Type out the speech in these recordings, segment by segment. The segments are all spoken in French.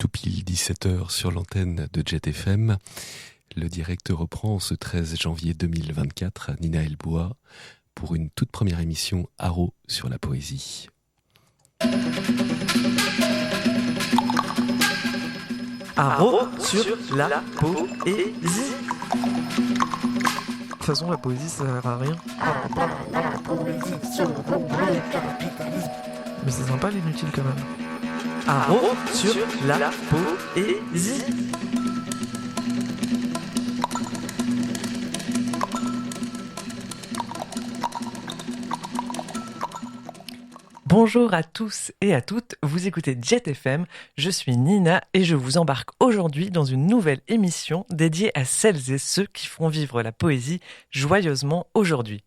tout pile 17h sur l'antenne de Jet FM. Le direct reprend ce 13 janvier 2024 à Nina Elbois pour une toute première émission Haro sur la poésie. Haro sur la poésie. De toute façon, la poésie, ça sert à rien. Mais c'est sympa l'inutile quand même. Haro sur la poésie. Bonjour à tous et à toutes, vous écoutez Jet FM, je suis Nina et je vous embarque aujourd'hui dans une nouvelle émission dédiée à celles et ceux qui font vivre la poésie joyeusement aujourd'hui.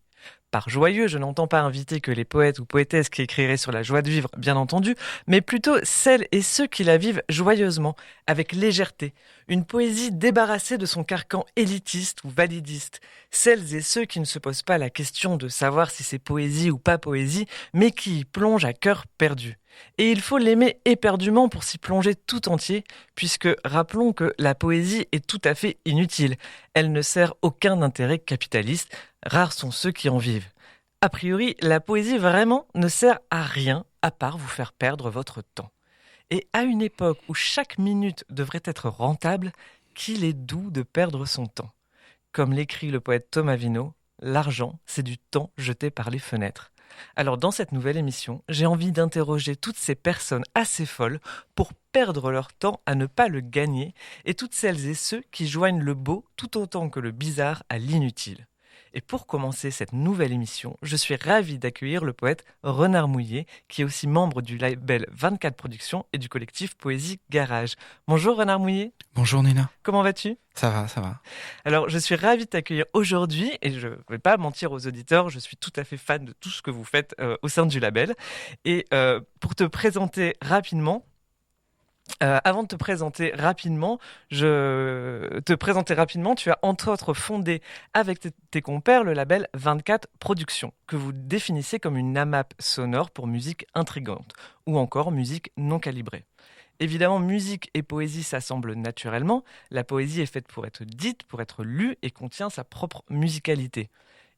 Par joyeux, je n'entends pas inviter que les poètes ou poétesses qui écriraient sur la joie de vivre, bien entendu, mais plutôt celles et ceux qui la vivent joyeusement, avec légèreté. Une poésie débarrassée de son carcan élitiste ou validiste. Celles et ceux qui ne se posent pas la question de savoir si c'est poésie ou pas poésie, mais qui y plongent à cœur perdu. Et il faut l'aimer éperdument pour s'y plonger tout entier, puisque rappelons que la poésie est tout à fait inutile. Elle ne sert aucun intérêt capitaliste, rares sont ceux qui en vivent. A priori, la poésie vraiment ne sert à rien à part vous faire perdre votre temps. Et à une époque où chaque minute devrait être rentable, qu'il est doux de perdre son temps. Comme l'écrit le poète Thomas Vino, l'argent, c'est du temps jeté par les fenêtres. Alors dans cette nouvelle émission, j'ai envie d'interroger toutes ces personnes assez folles pour perdre leur temps à ne pas le gagner et toutes celles et ceux qui joignent le beau tout autant que le bizarre à l'inutile. Et pour commencer cette nouvelle émission, je suis ravi d'accueillir le poète Renard Mouillet, qui est aussi membre du label 24 Productions et du collectif Poésie Garage. Bonjour Renard Mouillet. Bonjour Nina. Comment vas-tu ? Ça va. Alors, je suis ravi de t'accueillir aujourd'hui et je ne vais pas mentir aux auditeurs, je suis tout à fait fan de tout ce que vous faites au sein du label. Et pour te présenter rapidement, avant de te présenter rapidement, tu as entre autres fondé avec tes compères le label 24 Productions, que vous définissez comme une AMAP sonore pour musique intrigante, ou encore musique non calibrée. Évidemment, musique et poésie s'assemblent naturellement. La poésie est faite pour être dite, pour être lue et contient sa propre musicalité.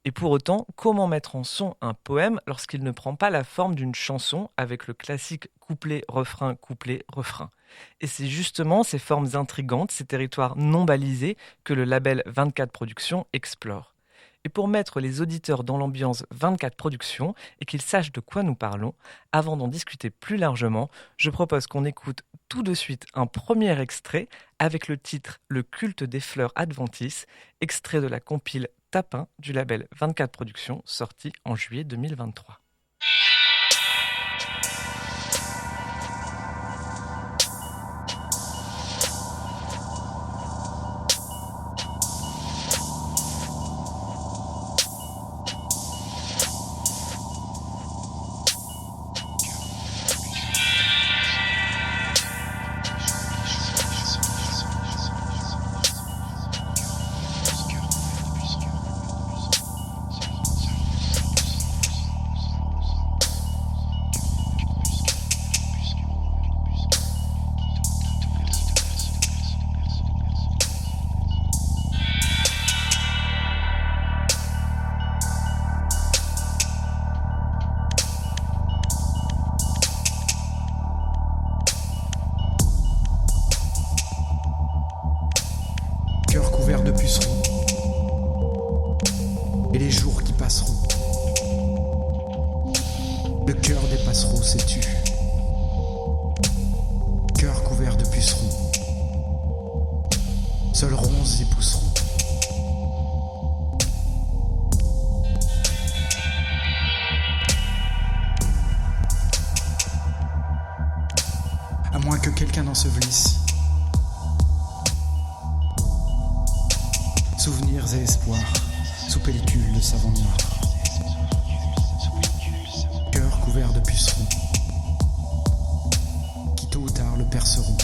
Et pour autant, comment mettre en son un poème lorsqu'il ne prend pas la forme d'une chanson avec le classique couplet-refrain, couplet-refrain ? Et c'est justement ces formes intrigantes, ces territoires non balisés que le label 24 Productions explore. Et pour mettre les auditeurs dans l'ambiance 24 Productions et qu'ils sachent de quoi nous parlons, avant d'en discuter plus largement, je propose qu'on écoute tout de suite un premier extrait avec le titre « Le culte des fleurs adventices », extrait de la compile Tapin du label 24 Productions, sorti en juillet 2023. De pucerons et les jours qui passeront. Le cœur des passereaux s'est tu. Cœur couvert de pucerons. Seuls ronces y pousseront. À moins que quelqu'un n'ensevelisse souvenirs et espoirs sous pellicule de savon noir. Cœur couvert de pucerons qui tôt ou tard le perceront.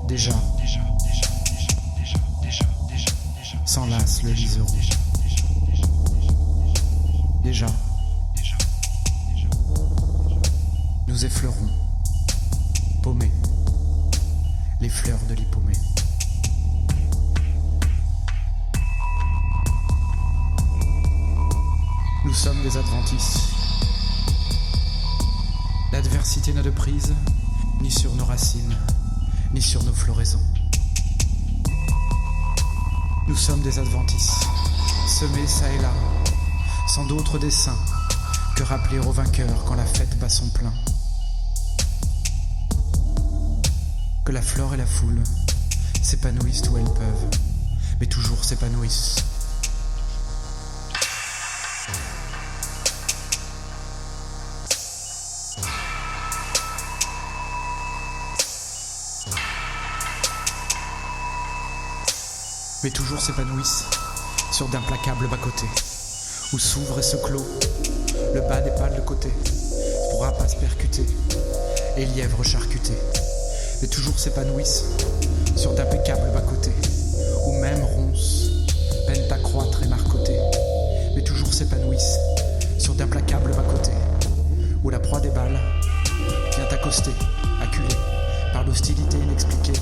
Déjà, sans lasse le liseront. Déjà, nous effleurons Paumé, les fleurs de l'hippomée. Nous sommes des adventistes. L'adversité n'a de prise ni sur nos racines, ni sur nos floraisons. Nous sommes des adventistes, semés çà et là, sans d'autre dessein que rappeler aux vainqueurs quand la fête bat son plein. Que la flore et la foule s'épanouissent où elles peuvent, mais toujours s'épanouissent. Mais toujours s'épanouissent sur d'implacables bas-côtés, où s'ouvre et se clôt le bas des pales de côté, pour rapaces percutés et lièvres charcutés. Mais toujours s'épanouissent sur d'impeccables bas-côtés, où même ronces peinent à croître et marcoter. Mais toujours s'épanouissent sur d'implacables bas-côtés, où la proie des balles vient accoster, acculée par l'hostilité inexpliquée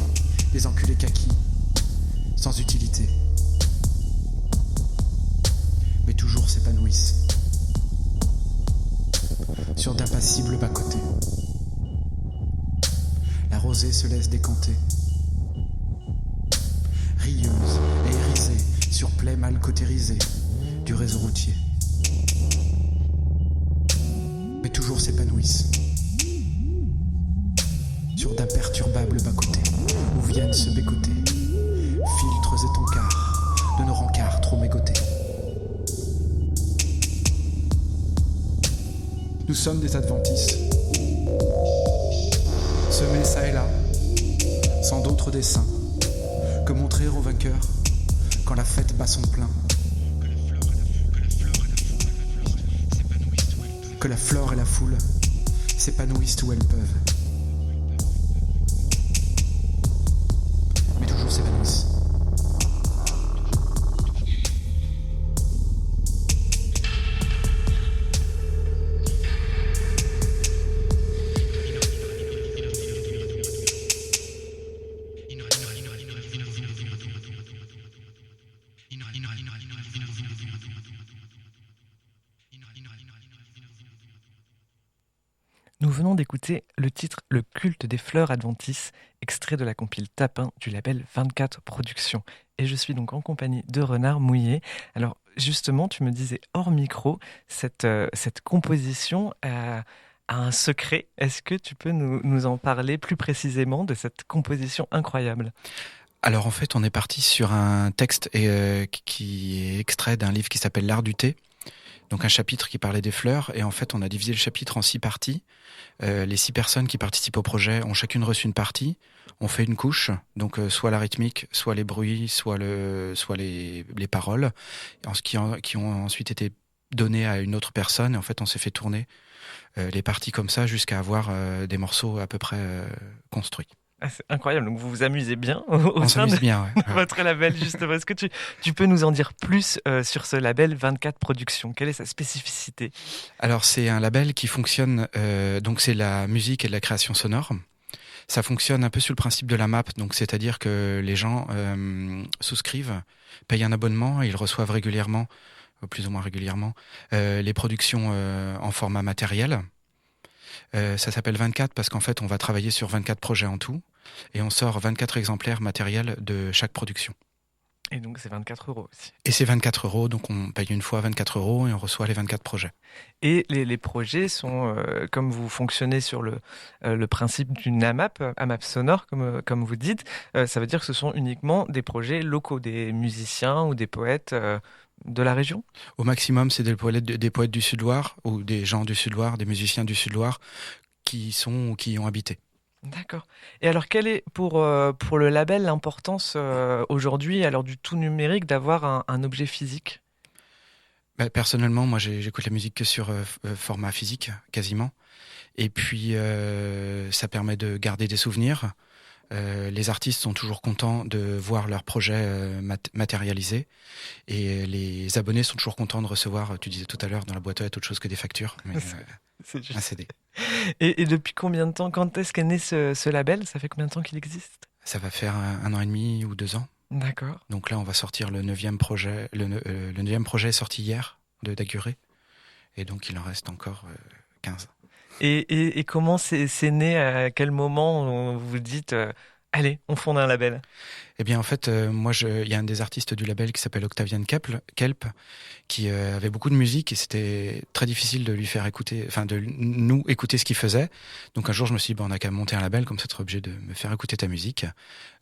des enculés kakis, sans utilité. Mais toujours s'épanouissent sur d'impassibles bas-côtés. La rosée se laisse décanter, rieuse et irisée sur plaies mal cautérisées du réseau routier. Mais toujours s'épanouissent sur d'imperturbables bas-côtés où viennent se bécoter filtres et toncards de nos rencarts trop mégotés. Nous sommes des adventistes, semés çà et là, sans d'autre dessein que montrer aux vainqueurs quand la fête bat son plein. Que la flore et la foule s'épanouissent où elles peuvent, mais toujours s'épanouissent. Nous venons d'écouter le titre Le culte des fleurs adventices, extrait de la compile Tapin du label 24 Productions. Et je suis donc en compagnie de Renard Mouillé. Alors justement, tu me disais hors micro, cette composition a un secret. Est-ce que tu peux nous en parler plus précisément de cette composition incroyable ? Alors en fait, on est parti sur un texte qui est extrait d'un livre qui s'appelle L'art du thé. Donc un chapitre qui parlait des fleurs, et en fait on a divisé le chapitre en 6 parties. Les 6 personnes qui participent au projet ont chacune reçu une partie. On fait une couche, donc soit la rythmique, soit les bruits, soit les paroles, qui ont ensuite été données à une autre personne. Et en fait on s'est fait tourner les parties comme ça jusqu'à avoir des morceaux à peu près construits. Ah, c'est incroyable, donc vous vous amusez bien On s'amuse bien, ouais. Votre label, justement. Est-ce que tu peux nous en dire plus sur ce label 24 Productions ? Quelle est sa spécificité ? Alors c'est un label qui fonctionne, donc c'est la musique et de la création sonore. Ça fonctionne un peu sur le principe de la MAP, donc c'est-à-dire que les gens souscrivent, payent un abonnement et ils reçoivent régulièrement, plus ou moins régulièrement, les productions en format matériel. Ça s'appelle 24 parce qu'en fait on va travailler sur 24 projets en tout et on sort 24 exemplaires matériels de chaque production. Et donc c'est 24 € aussi. Et c'est 24 €, donc on paye une fois 24 € et on reçoit les 24 projets. Et les projets sont, comme vous fonctionnez sur le principe d'une AMAP sonore, comme vous dites, ça veut dire que ce sont uniquement des projets locaux, des musiciens ou des poètes de la région ? Au maximum, c'est des poètes du Sud-Loire ou des gens du Sud-Loire, des musiciens du Sud-Loire qui y ont habité. D'accord. Et alors, quelle est pour le label l'importance aujourd'hui, à l'heure du tout numérique, d'avoir un objet physique ? Personnellement, moi j'écoute la musique que sur format physique, quasiment. Et puis ça permet de garder des souvenirs, Les artistes sont toujours contents de voir leur projet matérialisé et les abonnés sont toujours contents de recevoir, tu disais tout à l'heure, dans la boîte aux lettres autre chose que des factures, mais C'est juste. un CD. Et depuis combien de temps, quand est-ce qu'est né ce label? Ça fait combien de temps qu'il existe? Ça va faire 1 an et demi ou 2 ans. D'accord. Donc là, on va sortir le 9e projet. Le 9e projet est sorti hier de Daguré. Et donc, il en reste encore 15. Et comment c'est né? À quel moment vous vous dites allez, on fonde un label? Eh bien, en fait, il y a un des artistes du label qui s'appelle Octavian Kelp, qui avait beaucoup de musique et c'était très difficile de lui faire écouter, enfin, de nous écouter ce qu'il faisait. Donc, un jour, je me suis dit, on n'a qu'à monter un label, comme ça, tu seras obligé de me faire écouter ta musique.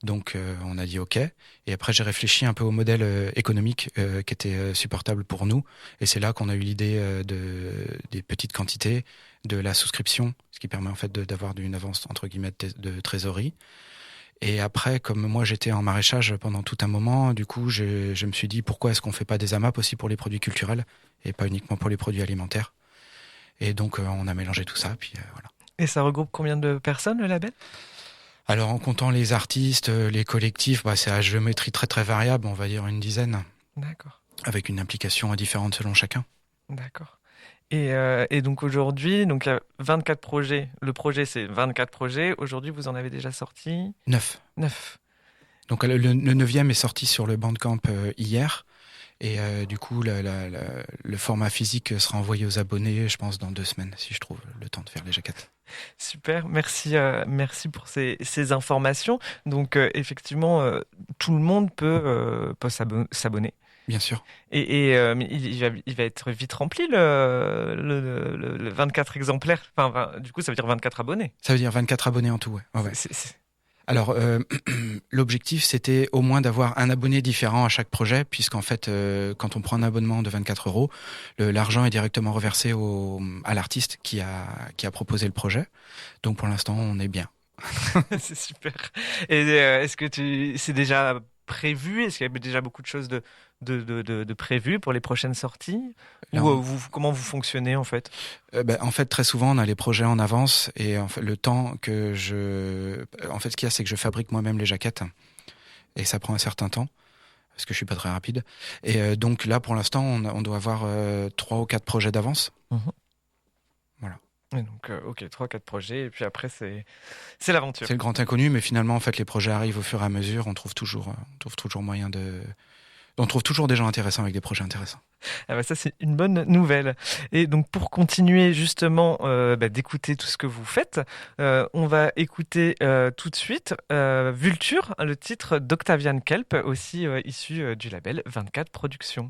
Donc, on a dit OK. Et après, j'ai réfléchi un peu au modèle économique qui était supportable pour nous. Et c'est là qu'on a eu l'idée des petites quantités, de la souscription, ce qui permet en fait d'avoir une avance, entre guillemets, de trésorerie. Et après, comme moi j'étais en maraîchage pendant tout un moment, du coup je me suis dit pourquoi est-ce qu'on fait pas des AMAP aussi pour les produits culturels et pas uniquement pour les produits alimentaires. Et donc on a mélangé tout ça, puis voilà. Et ça regroupe combien de personnes, le label? Alors en comptant les artistes, les collectifs, c'est à géométrie très très variable, on va dire une dizaine. D'accord. Avec une implication différente selon chacun. D'accord. Et donc aujourd'hui, donc il y a 24 projets. Le projet, c'est 24 projets. Aujourd'hui, vous en avez déjà sorti 9. 9. Donc le 9e est sorti sur le Bandcamp hier. Et du coup, le format physique sera envoyé aux abonnés, je pense, dans 2 semaines, si je trouve le temps de faire les jaquettes. Super, merci pour ces informations. Donc effectivement, tout le monde peut s'abonner. Bien sûr. Mais il va être vite rempli le 24 exemplaires. Enfin, du coup, ça veut dire 24 abonnés. Ça veut dire 24 abonnés en tout, ouais. Ouais. Alors, l'objectif, c'était au moins d'avoir un abonné différent à chaque projet, puisqu'en fait, quand on prend un abonnement de 24 €, l'argent est directement reversé à l'artiste qui a proposé le projet. Donc, pour l'instant, on est bien. C'est super. Et est-ce que c'est déjà prévu? Est-ce qu'il y a déjà beaucoup de choses de prévues pour les prochaines sorties? Ou comment vous fonctionnez en fait? En fait, très souvent, on a les projets en avance et en fait, le temps que En fait, ce qu'il y a, c'est que je fabrique moi-même les jaquettes et ça prend un certain temps parce que je suis pas très rapide. Et donc là, pour l'instant, on doit avoir 3 ou 4 projets d'avance. Mmh. Voilà. Et donc, ok, 3-4 projets, et puis après, c'est l'aventure. C'est le grand inconnu, mais finalement, en fait, les projets arrivent au fur et à mesure. On trouve toujours moyen de... On trouve toujours des gens intéressants avec des projets intéressants. Ah bah ça, c'est une bonne nouvelle. Et donc, pour continuer justement d'écouter tout ce que vous faites, on va écouter tout de suite Vulture, le titre d'Octavian Kelp, aussi issu du label 24 Productions.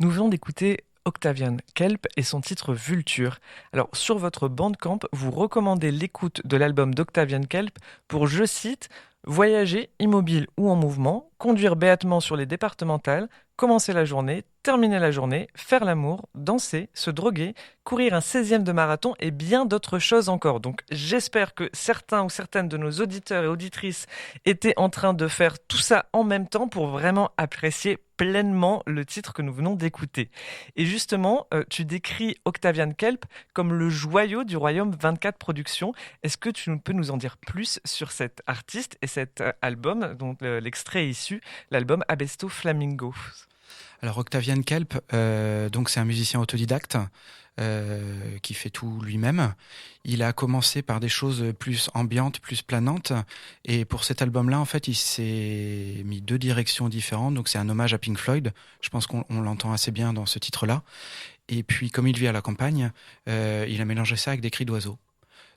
Nous venons d'écouter Octavian Kelp et son titre Vulture. Alors, sur votre Bandcamp, vous recommandez l'écoute de l'album d'Octavian Kelp pour, je cite, voyager, immobile ou en mouvement, conduire béatement sur les départementales, commencer la journée, terminer la journée, faire l'amour, danser, se droguer, courir un 16e de marathon et bien d'autres choses encore. Donc j'espère que certains ou certaines de nos auditeurs et auditrices étaient en train de faire tout ça en même temps pour vraiment apprécier pleinement le titre que nous venons d'écouter. Et justement, tu décris Octavian Kelp comme le joyau du royaume 24 Productions. Est-ce que tu peux nous en dire plus sur cet artiste et cet album dont l'extrait est issu, l'album Abesto Flamingo? Alors Octavian Kelp, donc c'est un musicien autodidacte qui fait tout lui-même. Il a commencé par des choses plus ambiantes, plus planantes, et pour cet album-là, en fait, il s'est mis 2 directions différentes. Donc c'est un hommage à Pink Floyd. Je pense qu'on l'entend assez bien dans ce titre-là. Et puis, comme il vit à la campagne, il a mélangé ça avec des cris d'oiseaux.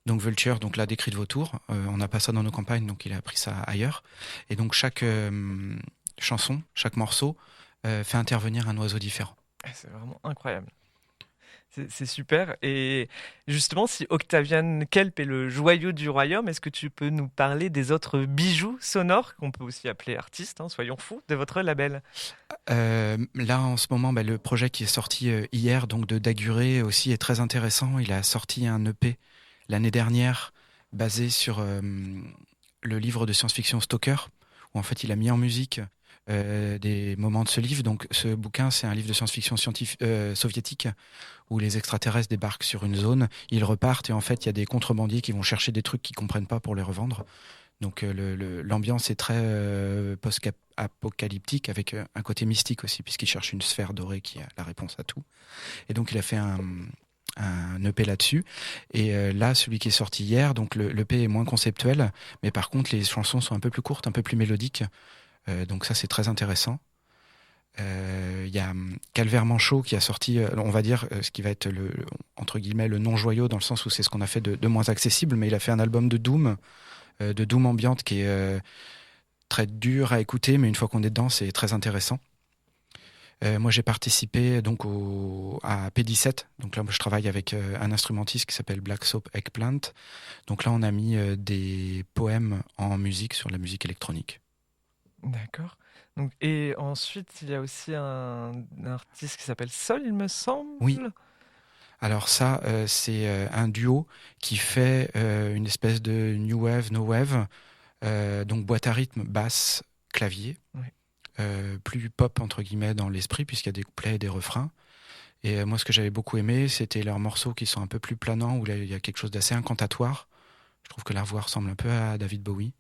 Donc Vulture, donc là des cris de vautour. On n'a pas ça dans nos campagnes, donc il a appris ça ailleurs. Et donc chaque chanson, chaque morceau fait intervenir un oiseau différent. C'est vraiment incroyable. C'est super. Et justement, si Octavian Kelp est le joyau du royaume, est-ce que tu peux nous parler des autres bijoux sonores, qu'on peut aussi appeler artistes, soyons fous, de votre label? Là, en ce moment, le projet qui est sorti hier, donc de Daguré aussi, est très intéressant. Il a sorti un EP l'année dernière, basé sur le livre de science-fiction Stalker, où en fait il a mis en musique des moments de ce livre. Donc ce bouquin, c'est un livre de science-fiction soviétique où les extraterrestres débarquent sur une zone, ils repartent et en fait il y a des contrebandiers qui vont chercher des trucs qu'ils comprennent pas pour les revendre. Donc l'ambiance est très post-apocalyptique avec un côté mystique aussi, puisqu'il cherche une sphère dorée qui a la réponse à tout. Et donc il a fait un EP là-dessus. Et là, celui qui est sorti hier, donc l'EP est moins conceptuel, mais par contre les chansons sont un peu plus courtes, un peu plus mélodiques. Donc ça, c'est très intéressant. Y a Calvaire Manchot qui a sorti, on va dire, ce qui va être entre guillemets le non-joyau, dans le sens où c'est ce qu'on a fait de moins accessible, mais il a fait un album de Doom ambiante qui est très dur à écouter, mais une fois qu'on est dedans, c'est très intéressant. Moi, j'ai participé donc à P17. Donc là, je travaille avec un instrumentiste qui s'appelle Black Soap Eggplant. Donc là, on a mis des poèmes en musique sur la musique électronique. D'accord. Donc, et ensuite, il y a aussi un artiste qui s'appelle Sol, il me semble. Oui. Alors ça, c'est un duo qui fait une espèce de new wave, no wave. Donc boîte à rythme, basse, clavier. Oui. Plus pop entre guillemets dans l'esprit, puisqu'il y a des couplets et des refrains. Et moi, ce que j'avais beaucoup aimé, c'était leurs morceaux qui sont un peu plus planants, où là, il y a quelque chose d'assez incantatoire. Je trouve que la voix ressemble un peu à David Bowie.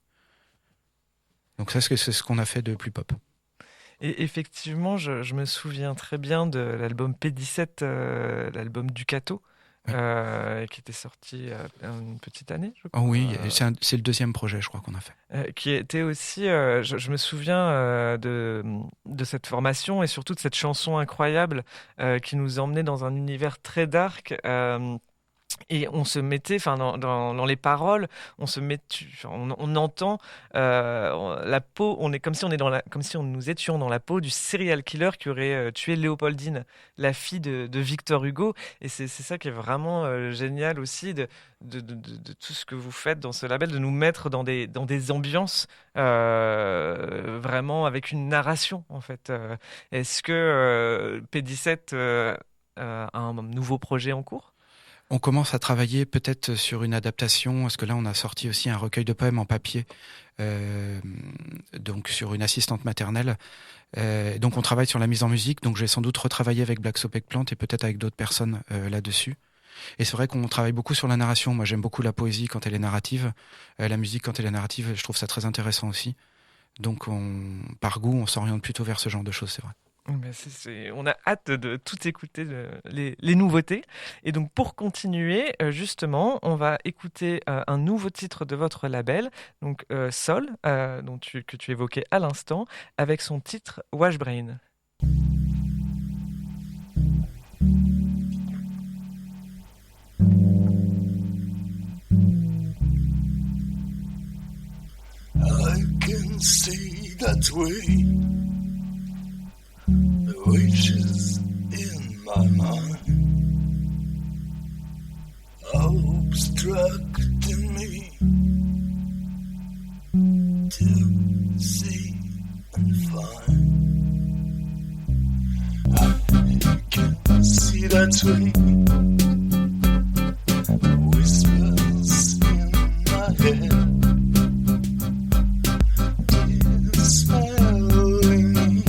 Donc ça, c'est ce qu'on a fait de plus pop. Et effectivement, je me souviens très bien de l'album P17, l'album Ducato, qui était sorti une petite année, je crois. Oh oui, c'est le deuxième projet, je crois, qu'on a fait. Qui était aussi, je me souviens de cette formation et surtout de cette chanson incroyable qui nous emmenait dans un univers très dark. Et on se mettait, dans les paroles, on entend la peau. On est comme si nous étions dans la peau du serial killer qui aurait tué Léopoldine, la fille de Victor Hugo. Et c'est ça qui est vraiment génial aussi de tout ce que vous faites dans ce label, de nous mettre dans des ambiances vraiment avec une narration en fait. Est-ce que P17 a un nouveau projet en cours? On commence à travailler peut-être sur une adaptation, parce que là on a sorti aussi un recueil de poèmes en papier, donc sur une assistante maternelle. Donc on travaille sur la mise en musique, donc je vais sans doute retravailler avec Black Soap Eggplant et peut-être avec d'autres personnes là-dessus. Et c'est vrai qu'on travaille beaucoup sur la narration. Moi j'aime beaucoup la poésie quand elle est narrative, la musique quand elle est narrative, je trouve ça très intéressant aussi. Donc par goût on s'oriente plutôt vers ce genre de choses, c'est vrai. On a hâte de tout écouter, les nouveautés. Et donc pour continuer, justement, on va écouter un nouveau titre de votre label, donc Sol, que tu évoquais à l'instant, avec son titre Washbrain. I can see that way. The wages my mind, obstructing me to see and find. I can see that swing, whispers in my head, smiling me,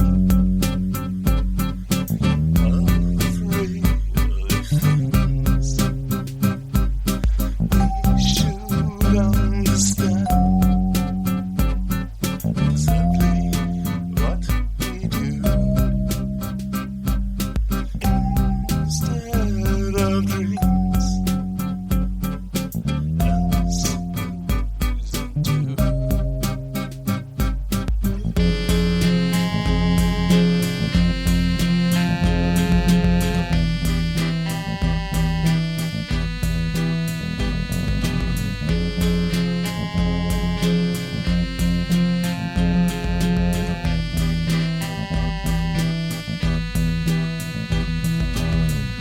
afraid of things we should understand exactly what we do. Instead of dreams, as supposed to.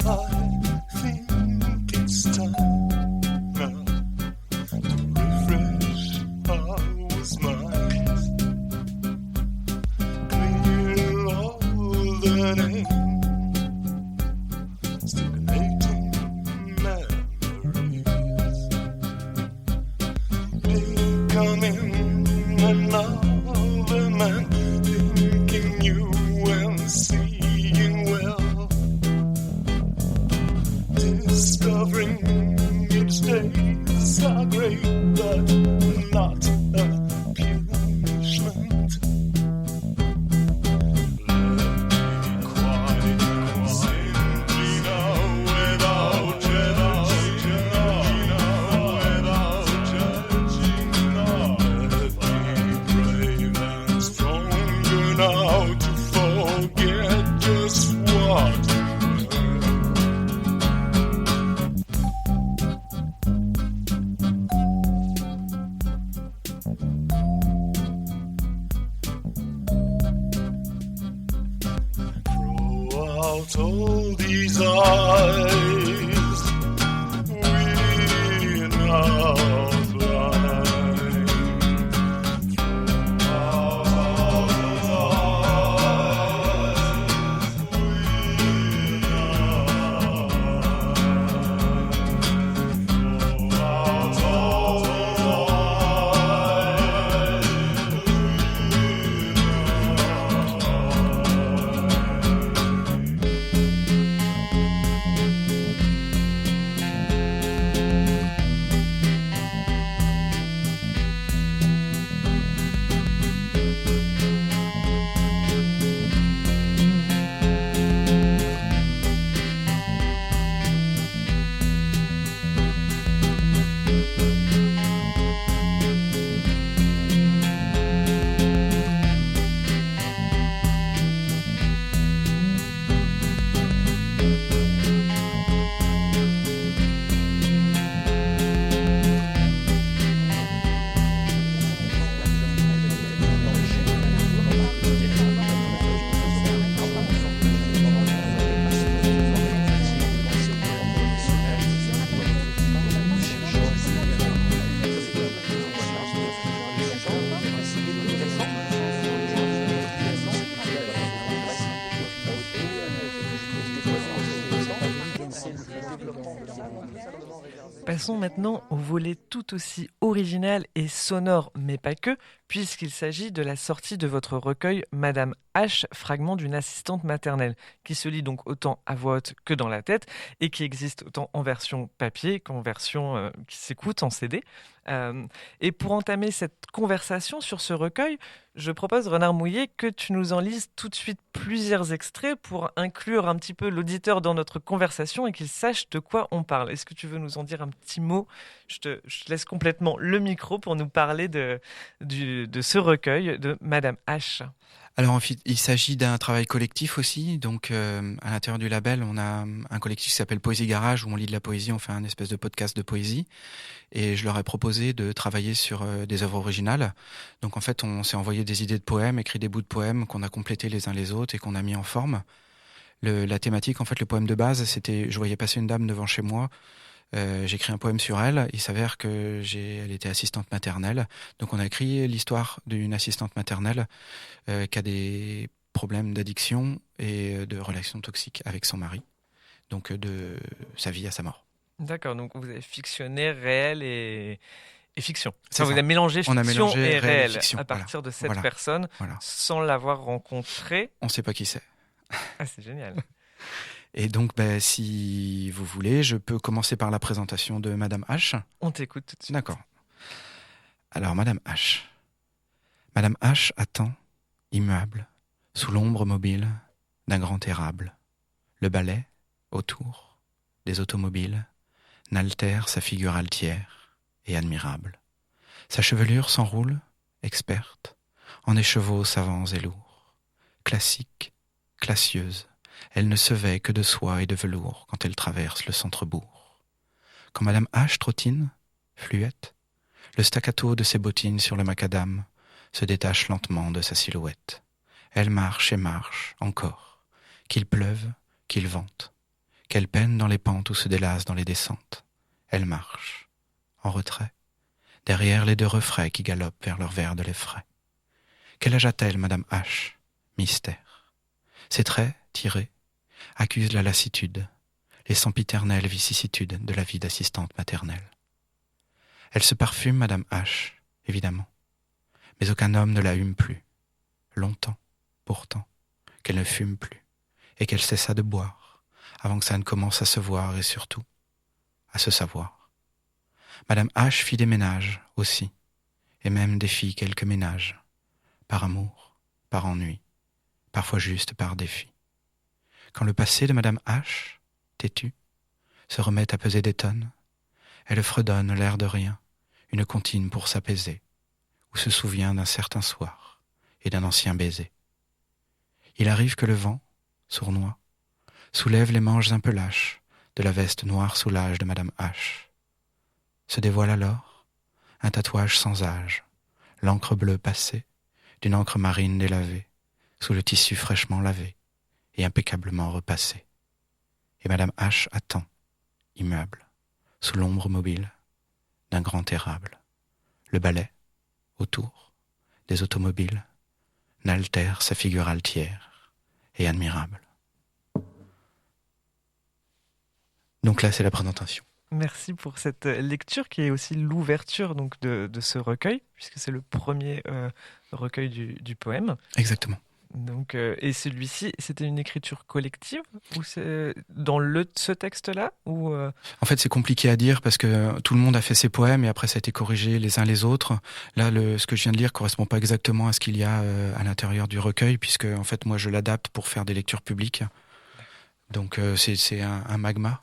I think it's time now to refresh our minds, clear all the names, stimulating memories, becoming another man, thinking you and seeing well. Discovering each days are great, but not a punishment. Let me quiet, simply now, without judging, without judging. Let me brave and stronger now to forget just what we were. Throw out all these eyes, we're now blind. Throw out all these eyes, we're now blind. Throw out all these Passons maintenant au volet tout aussi original et sonore, mais pas que, puisqu'il s'agit de la sortie de votre recueil Madame H, fragment d'une assistante maternelle, qui se lit donc autant à voix haute que dans la tête, et qui existe autant en version papier qu'en version qui s'écoute en CD. Et pour entamer cette conversation sur ce recueil, je propose, Renard Mouillet, que tu nous en lises tout de suite plusieurs extraits pour inclure un petit peu l'auditeur dans notre conversation et qu'il sache de quoi on parle. Est-ce que tu veux nous en dire un petit mot ? Je te laisse complètement le micro pour nous parler de ce recueil de Madame H. Alors en fait, il s'agit d'un travail collectif aussi. Donc à l'intérieur du label, on a un collectif qui s'appelle Poésie Garage où on lit de la poésie, on fait un espèce de podcast de poésie. Et je leur ai proposé de travailler sur des œuvres originales. Donc en fait, on s'est envoyé des idées de poèmes, écrit des bouts de poèmes qu'on a complétés les uns les autres et qu'on a mis en forme. La thématique, en fait, le poème de base, c'était, je voyais passer une dame devant chez moi. J'écris un poème sur elle. Il s'avère que elle était assistante maternelle. Donc on a écrit l'histoire d'une assistante maternelle qui a des problèmes d'addiction et de relations toxiques avec son mari. Donc de sa vie à sa mort. D'accord, donc vous avez fictionné réel et fiction. C'est Enfin, vous ça. avez mélangé On a fiction mélangé et réel et réel fiction, à voilà. partir de cette Voilà. personne Voilà. sans l'avoir rencontrée. On ne sait pas qui c'est. Ah, c'est génial. Et donc, si vous voulez, je peux commencer par la présentation de Madame H. On t'écoute tout de suite. D'accord. Alors, Madame H. Madame H attend, immuable, sous l'ombre mobile d'un grand érable. Le balai, autour des automobiles, n'altère sa figure altière et admirable. Sa chevelure s'enroule, experte, en écheveaux savants et lourds. Classique, classieuse, elle ne se vêt que de soie et de velours quand elle traverse le centre-bourg. Quand Madame H trottine, fluette, le staccato de ses bottines sur le macadam se détache lentement de sa silhouette. Elle marche et marche, encore, qu'il pleuve, qu'il vente, qu'elle peine dans les pentes ou se délasse dans les descentes. Elle marche, en retrait, derrière les deux refrains qui galopent vers leur verre de lait frais. Quel âge a-t-elle, Madame H? Mystère. Ses traits, tirés, accusent la lassitude, les sempiternelles vicissitudes de la vie d'assistante maternelle. Elle se parfume, Madame H, évidemment, mais aucun homme ne la hume plus. Longtemps, pourtant, qu'elle ne fume plus, et qu'elle cessa de boire, avant que ça ne commence à se voir et surtout, à se savoir. Madame H fit des ménages, aussi, et même défit quelques ménages, par amour, par ennui, parfois juste par défi. Quand le passé de Madame H, têtue, se remet à peser des tonnes, elle fredonne l'air de rien, une comptine pour s'apaiser, ou se souvient d'un certain soir et d'un ancien baiser. Il arrive que le vent, sournois, soulève les manches un peu lâches de la veste noire soulage de Madame H. Se dévoile alors un tatouage sans âge, l'encre bleue passée d'une encre marine délavée, sous le tissu fraîchement lavé et impeccablement repassé. Et Madame H attend, immuable, sous l'ombre mobile d'un grand érable. Le balai, autour des automobiles, n'altère sa figure altière et admirable. Donc là, c'est la présentation. Merci pour cette lecture qui est aussi l'ouverture donc de ce recueil, puisque c'est le premier recueil du poème. Exactement. Donc, et celui-ci, c'était une écriture collective ou c'est dans ce texte-là ou En fait, c'est compliqué à dire parce que tout le monde a fait ses poèmes et après ça a été corrigé les uns les autres. Là, ce que je viens de lire correspond pas exactement à ce qu'il y a à l'intérieur du recueil, puisque en fait, moi, je l'adapte pour faire des lectures publiques. Donc, c'est un magma.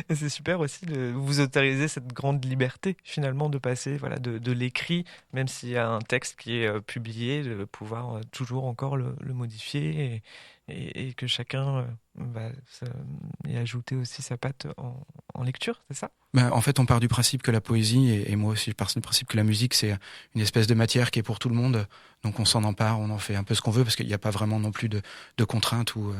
Et c'est super aussi de vous autoriser cette grande liberté finalement de passer de l'écrit, même s'il y a un texte qui est publié, de pouvoir toujours encore le modifier et que chacun y ajouter aussi sa patte en lecture, c'est ça? En fait, on part du principe que la poésie, et moi aussi je pars du principe que la musique, c'est une espèce de matière qui est pour tout le monde. Donc on s'en empare, on en fait un peu ce qu'on veut, parce qu'il n'y a pas vraiment non plus de contraintes ou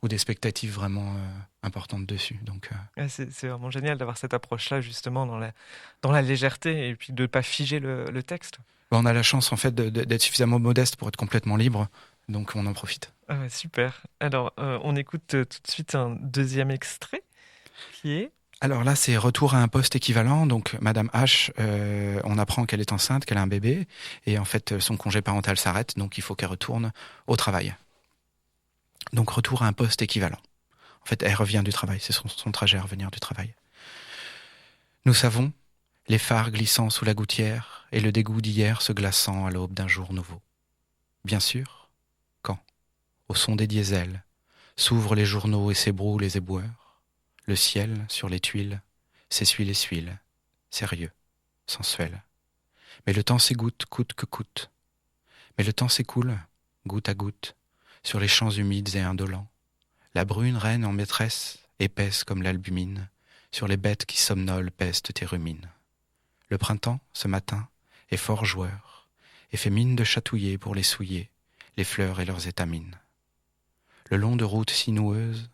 des expectatives vraiment importantes dessus. Donc, C'est vraiment génial d'avoir cette approche-là justement dans la légèreté et puis de ne pas figer le texte. on a la chance en fait d'être suffisamment modeste pour être complètement libre, donc on en profite. Ah ouais, super. Alors, on écoute tout de suite un deuxième extrait qui est... Alors là, c'est retour à un poste équivalent. Donc, Madame H, on apprend qu'elle est enceinte, qu'elle a un bébé, et en fait, son congé parental s'arrête, donc il faut qu'elle retourne au travail. Donc, retour à un poste équivalent. En fait, elle revient du travail, c'est son trajet à revenir du travail. Nous savons, les phares glissant sous la gouttière, et le dégoût d'hier se glaçant à l'aube d'un jour nouveau. Bien sûr, quand, au son des diesels, s'ouvrent les journaux et s'ébrouent les éboueurs, le ciel, sur les tuiles, s'essuie les suiles, sérieux, sensuel. Mais le temps s'égoutte coûte que coûte. Mais le temps s'écoule, goutte à goutte, sur les champs humides et indolents. La brune règne en maîtresse, épaisse comme l'albumine, sur les bêtes qui somnolent pestent et ruminent. Le printemps, ce matin, est fort joueur, et fait mine de chatouiller pour les souiller, les fleurs et leurs étamines. Le long de routes sinueuses,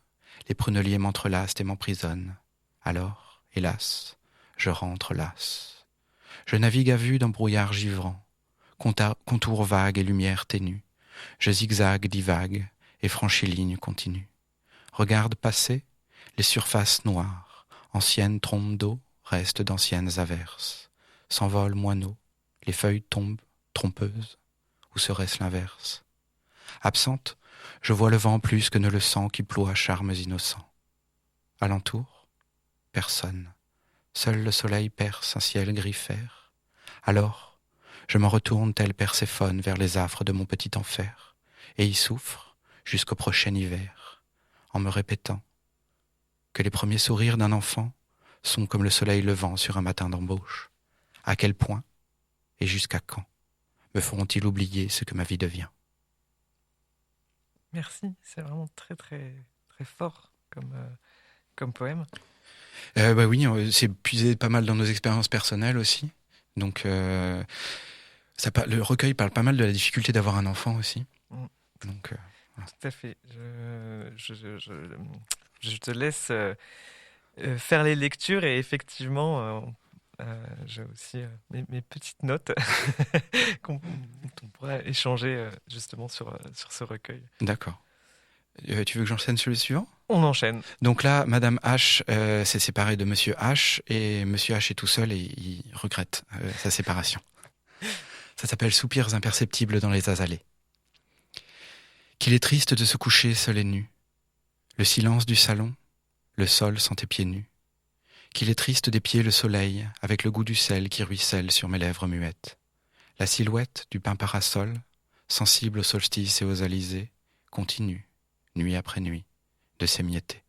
les prunelliers m'entrelacent et m'emprisonnent. Alors, hélas, je rentre las. Je navigue à vue dans brouillard givrant, contours vagues et lumière ténue. Je zigzague, divague et franchis ligne continue. Regarde passer les surfaces noires, anciennes trompes d'eau, restent d'anciennes averses. S'envolent moineaux, les feuilles tombent, trompeuses, ou serait-ce l'inverse? Absente, je vois le vent plus que ne le sang qui ploie charmes innocents. Alentour, personne. Seul le soleil perce un ciel gris-fer. Alors, je m'en retourne tel Perséphone vers les affres de mon petit enfer, et y souffre jusqu'au prochain hiver, en me répétant que les premiers sourires d'un enfant sont comme le soleil levant sur un matin d'embauche. À quel point et jusqu'à quand me feront-ils oublier ce que ma vie devient? Merci, c'est vraiment très très très fort comme poème. Oui, c'est puisé pas mal dans nos expériences personnelles aussi. Donc, le recueil parle pas mal de la difficulté d'avoir un enfant aussi. Mm. Donc, Tout à fait. Je te laisse faire les lectures et effectivement, j'ai aussi mes petites notes dont on pourra échanger justement sur ce recueil. d'accord. Tu veux que j'enchaîne sur le suivant? On enchaîne. Donc là, Madame H s'est séparée de Monsieur H et Monsieur H est tout seul et il regrette sa séparation. Ça s'appelle Soupirs imperceptibles dans les azalées. Qu'il est triste de se coucher seul et nu. Le silence du salon, le sol sans tes pieds nus. Qu'il est triste d'épier le soleil avec le goût du sel qui ruisselle sur mes lèvres muettes. La silhouette du pin parasol, sensible aux solstices et aux alizés, continue, nuit après nuit, de s'émietter.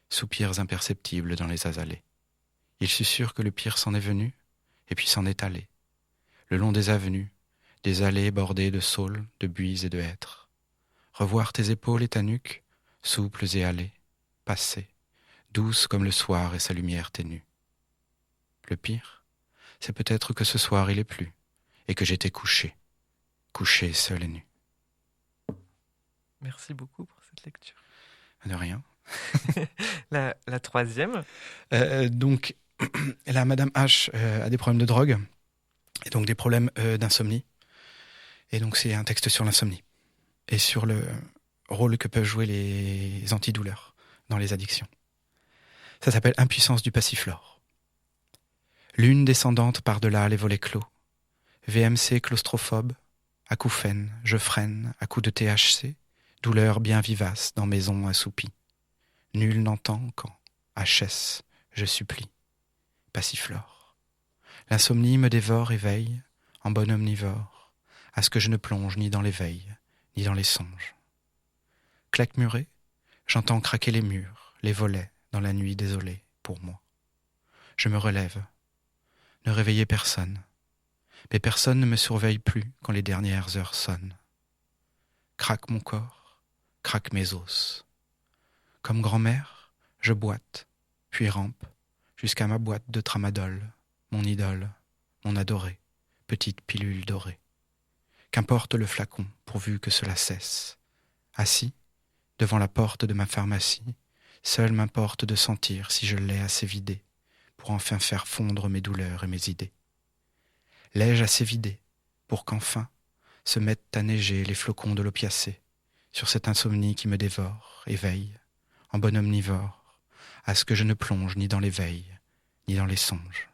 Soupirs imperceptibles dans les azalées. Il susurre que le pire s'en est venu, et puis s'en est allé. Le long des avenues, des allées bordées de saules, de buis et de hêtres. Revoir tes épaules et ta nuque, souples et allées, passées, douces comme le soir et sa lumière ténue. Le pire, c'est peut-être que ce soir il est plus, et que j'étais couché seul et nu. Merci beaucoup pour cette lecture. De rien. La troisième. Donc, là, Madame H a des problèmes de drogue, et donc des problèmes d'insomnie. Et donc c'est un texte sur l'insomnie, et sur le rôle que peuvent jouer les antidouleurs dans les addictions. Ça s'appelle Impuissance du passiflore. Lune descendante par-delà les volets clos, VMC claustrophobe, acouphène, je freine, à coups de THC, douleur bien vivace dans maison assoupie. Nul n'entend quand, HS, je supplie. Passiflore. L'insomnie me dévore et veille, en bon omnivore, à ce que je ne plonge ni dans l'éveil, ni dans les songes. Claque murée, j'entends craquer les murs, les volets, dans la nuit désolée, pour moi. Je me relève. Ne réveillez personne. Mais personne ne me surveille plus quand les dernières heures sonnent. Craque mon corps, craque mes os. Comme grand-mère, je boite, puis rampe, jusqu'à ma boîte de tramadol, mon idole, mon adoré, petite pilule dorée. Qu'importe le flacon, pourvu que cela cesse. Assis, devant la porte de ma pharmacie, seul m'importe de sentir si je l'ai assez vidé, pour enfin faire fondre mes douleurs et mes idées. L'ai-je assez vidé, pour qu'enfin se mettent à neiger les flocons de l'opiacé, sur cette insomnie qui me dévore et veille, en bon omnivore, à ce que je ne plonge ni dans l'éveil, ni dans les songes.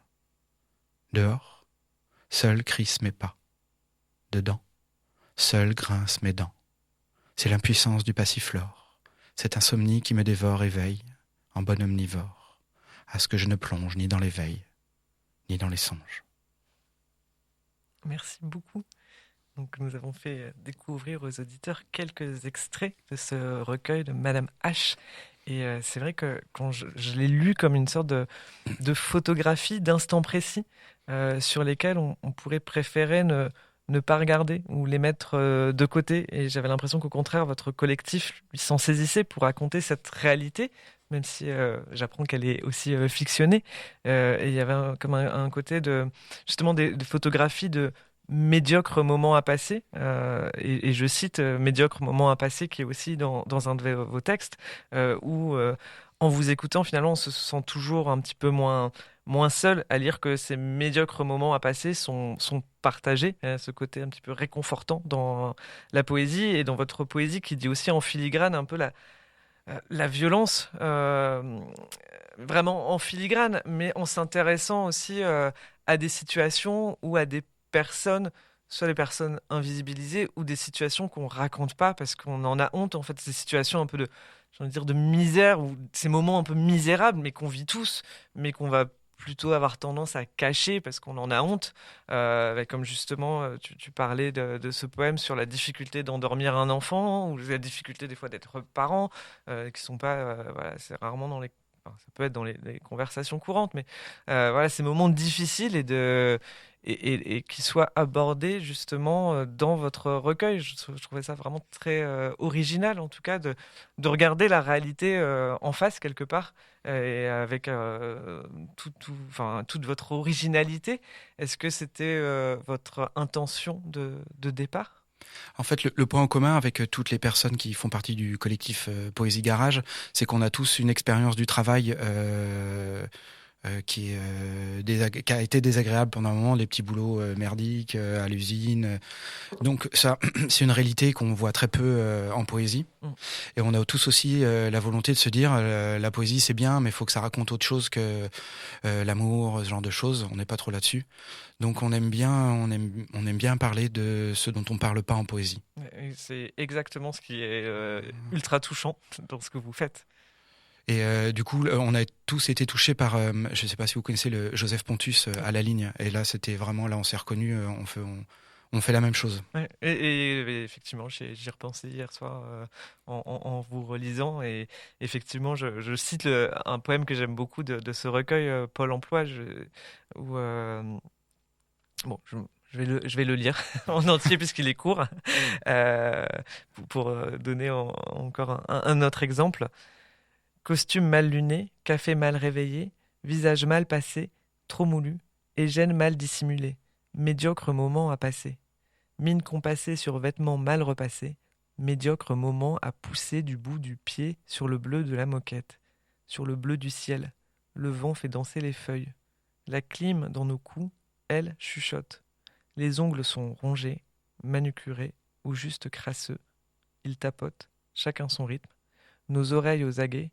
Dehors, seul crissent mes pas. Dedans, seul grincent mes dents. C'est l'impuissance du passiflore, cette insomnie qui me dévore et veille, en bon omnivore, à ce que je ne plonge ni dans l'éveil, ni dans les songes. Merci beaucoup. Donc, nous avons fait découvrir aux auditeurs quelques extraits de ce recueil de Madame H. Et c'est vrai que quand je l'ai lu comme une sorte de photographie d'instants précis sur lesquels on pourrait préférer ne pas regarder ou les mettre de côté. Et j'avais l'impression qu'au contraire, votre collectif lui s'en saisissait pour raconter cette réalité, même si j'apprends qu'elle est aussi fictionnée. Et il y avait comme un côté justement des photographies de médiocre moment à passer, et je cite médiocre moment à passer, qui est aussi dans un de vos textes, où en vous écoutant, finalement, on se sent toujours un petit peu moins seul à lire que ces médiocres moments à passer sont partagés, ce côté un petit peu réconfortant dans la poésie et dans votre poésie qui dit aussi en filigrane un peu la violence, vraiment en filigrane, mais en s'intéressant aussi à des situations ou à des personnes, soit des personnes invisibilisées ou des situations qu'on raconte pas parce qu'on en a honte, en fait, ces situations un peu j'ai envie de dire, de misère ou ces moments un peu misérables, mais qu'on vit tous, mais qu'on va plutôt avoir tendance à cacher parce qu'on en a honte. Comme justement, tu parlais de ce poème sur la difficulté d'endormir un enfant ou la difficulté des fois d'être parent, qui sont pas, voilà, c'est rarement dans les, enfin, ça peut être dans les conversations courantes, mais voilà, ces moments difficiles et qui soient abordés justement dans votre recueil. Je trouvais ça vraiment très original, en tout cas, de regarder la réalité en face quelque part, et avec enfin, toute votre originalité. Est-ce que c'était votre intention de départ? En fait, le point en commun avec toutes les personnes qui font partie du collectif Poésie Garage, c'est qu'on a tous une expérience du travail qui a été désagréable pendant un moment, les petits boulots merdiques à l'usine. Donc ça, c'est une réalité qu'on voit très peu en poésie. Et on a tous aussi la volonté de se dire la poésie c'est bien, mais il faut que ça raconte autre chose que l'amour, ce genre de choses. On n'est pas trop là-dessus. Donc on aime bien parler de ce dont on parle pas en poésie. Et c'est exactement ce qui est ultra touchant dans ce que vous faites. Et du coup, on a tous été touchés par, je ne sais pas si vous connaissez le Joseph Pontus à la ligne. Et là, c'était vraiment, là, on s'est reconnus, on fait la même chose. Ouais, et effectivement, j'y repensais hier soir en vous relisant. Et effectivement, je cite un poème que j'aime beaucoup de ce recueil, Pôle emploi, où, bon, je vais le lire en entier puisqu'il est court, pour donner encore un autre exemple. Costume mal luné, café mal réveillé, visage mal passé, trop moulu, et gêne mal dissimulée, médiocre moment à passer. Mine compassée sur vêtements mal repassés, médiocre moment à pousser du bout du pied sur le bleu de la moquette, sur le bleu du ciel. Le vent fait danser les feuilles. La clim dans nos cous, elle, chuchote. Les ongles sont rongés, manucurés ou juste crasseux. Ils tapotent, chacun son rythme. Nos oreilles aux aguets,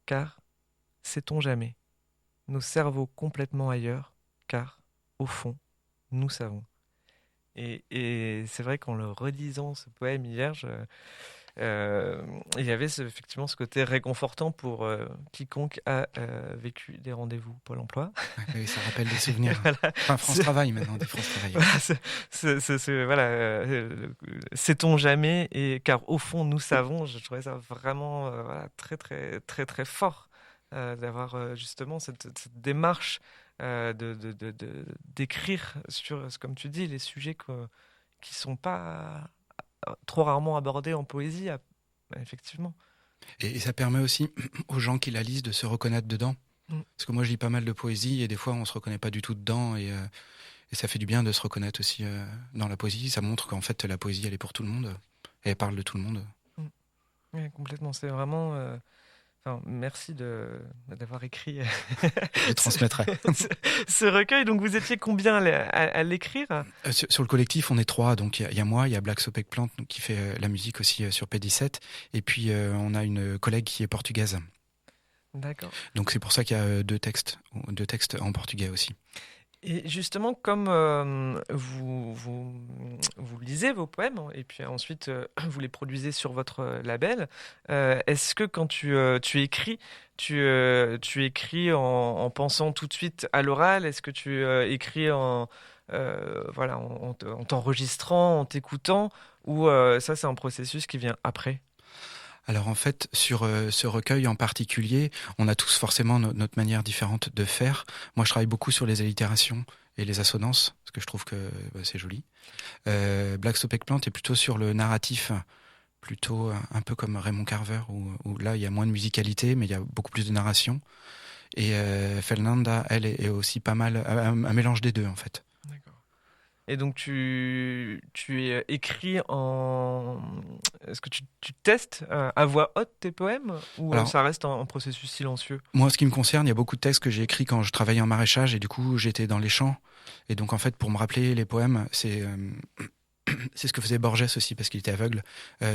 car, sait-on jamais, nos cerveaux complètement ailleurs, car, au fond, nous savons. Et c'est vrai qu'en le relisant ce poème hier, il y avait effectivement ce côté réconfortant pour quiconque a vécu des rendez-vous Pôle emploi. Oui, ça rappelle des souvenirs. Voilà. Enfin, France Travail maintenant, des France Travail. Voilà, voilà, sait-on jamais, et car au fond nous savons. Je trouvais ça vraiment voilà, très très très très fort d'avoir justement cette démarche d'écrire sur, comme tu dis, les sujets qui sont pas trop rarement abordés en poésie, effectivement. Et ça permet aussi aux gens qui la lisent de se reconnaître dedans. Parce que moi, je lis pas mal de poésie et des fois, on se reconnaît pas du tout dedans. Et ça fait du bien de se reconnaître aussi dans la poésie. Ça montre qu'en fait, la poésie, elle est pour tout le monde. Et elle parle de tout le monde. Oui, complètement. C'est vraiment... Enfin, merci d'avoir écrit Je transmettrai. ce recueil. Donc, vous étiez combien à l'écrire? Sur le collectif, on est 3. Donc, il y a moi, il y a Black Sopec Plant qui fait la musique aussi sur P17. Et puis, on a une collègue qui est portugaise. D'accord. Donc, c'est pour ça qu'il y a deux textes en portugais aussi. Et justement, comme vous lisez vos poèmes et puis ensuite vous les produisez sur votre label, est-ce que quand tu écris, tu écris en pensant tout de suite à l'oral? Est-ce que tu écris voilà, en t'enregistrant, en t'écoutant, ou ça c'est un processus qui vient après? Alors en fait, sur ce recueil en particulier, on a tous forcément notre manière différente de faire. Moi, je travaille beaucoup sur les allitérations et les assonances, parce que je trouve que c'est joli. Black Sopec Plant est plutôt sur le narratif, plutôt un peu comme Raymond Carver, où là, il y a moins de musicalité, mais il y a beaucoup plus de narration. Et Fernanda, elle, est aussi pas mal, un mélange des deux, en fait. D'accord. Et donc tu es écrit en... Est-ce que tu testes à voix haute tes poèmes ou Alors, ça reste un processus silencieux? moi, en ce qui me concerne, il y a beaucoup de textes que j'ai écrits quand je travaillais en maraîchage et du coup, j'étais dans les champs. Et donc, en fait, pour me rappeler les poèmes, c'est ce que faisait Borges aussi parce qu'il était aveugle.